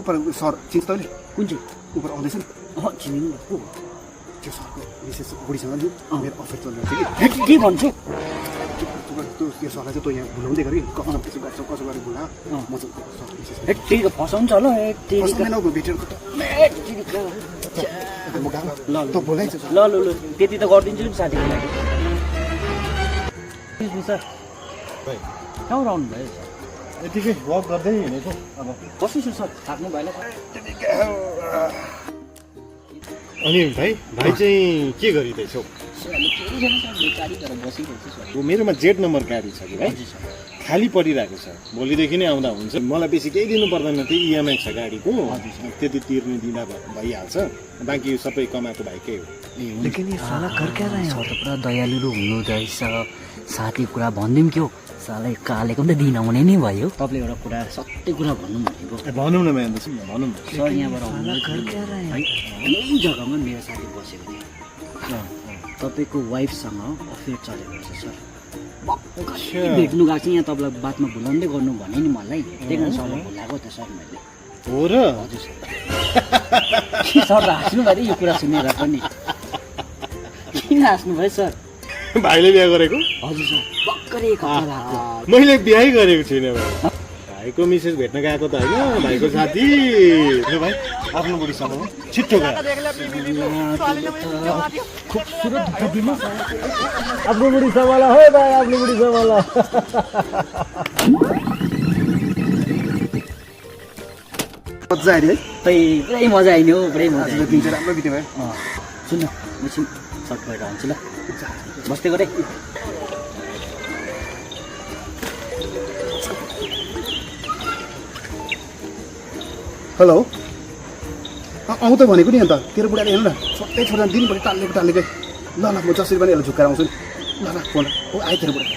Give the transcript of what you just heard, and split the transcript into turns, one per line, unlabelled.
उपर सर चिन्छ तैँले
कुन चाहिँ
उपर आउँदैछ नि
चिनिनु न को
त्यो सरको विशेष बुढीसँग नि मेरो अफेयर चलिरहेको थियो
के भन्छु
त्यो सरलाई चाहिँ तँ यहाँ भुलाउँदै गरी कसो गरेर बोला म चाहिँ सर विशेष
हेटिक फसाउँछ ल
भेटेर म
ल
त बोलाइन्छ
ल ल ल त्यति त गरिदिन्छु नि साथीको लागि सर कहाँ आउनु भयो सर
यतिकै वक गर्दै हिँडेको अब
कसो छ सर थाक्नु भएन
अनि भाइ चाहिँ के गरिरहेछौ मेरोमा जेड नम्बर गाडी छ कि भाइ खाली परिरहेको छ भोलिदेखि नै आउँदा हुन्छ मलाई बेसी केही दिनु पर्दैन त्यही इएमआई छ गाडीको त्यति तिर्ने दिँदा भइहाल्छ बाँकी सबै कमाएको भाइकै हो
लेकिन यो साला कर क्या रहे हो त पुरा दयालु हुनु रहेछ साथी कुरा भन्दिम के हो साला कालेको पनि त दिन आउने नै भयो तपाईँले एउटा कुरा सत्य कुरा भन्नु भनेको
भनौँ न महेन्द्र भनौँ न
सर यहाँबाट आउनु है यही जग्गामा मेरो साथी बसेको थियो तपाईँको वाइफसँग अफेयर चलेको रहेछ सर भेट्नु गएको चाहिँ यहाँ तपाईँलाई बातमा भुलाउँदै गर्नु भने नि मलाई त्यही कारण सरलाई भुलाएको त सर मैले
हो र
हजुर सर सर हाँस्नु भयो यो कुरा सुनेर पनि किन हाँस्नु भयो सर
भाइले बिहा गरेको
हजुर सर भर्खरै एक हप्ता भएको
मैले बिहाै गरेको छुइनँ भाइको मिसेस भेट्न गएको त होइन भाइको साथी भाइ आफ्नो बुढीसँग छिट्टो गयो
खुबसुरत बुढीमा
आफ्नो बुढी सम्हाल हो भाइ आफ्नो बुढी सम्हाल
मजा आयो है
पुरै मजा आइने हो पुरै मजा आयो
दिन चाहिँ राम्रो बित्यो भयो
सुन्न म एकछिन सर्ट भएर आउँछु ल बस्दै गरेँ
हेलो आउँ त भनेको नि अन्त तेरो बुढाले हेर्नु न छोटै छोरा दिनभरि टाल्लेकै ल ल म जसरी पनि यसलाई झुक्काएर आउँछु नि ल ल फोन हो आयो तेरो बुढा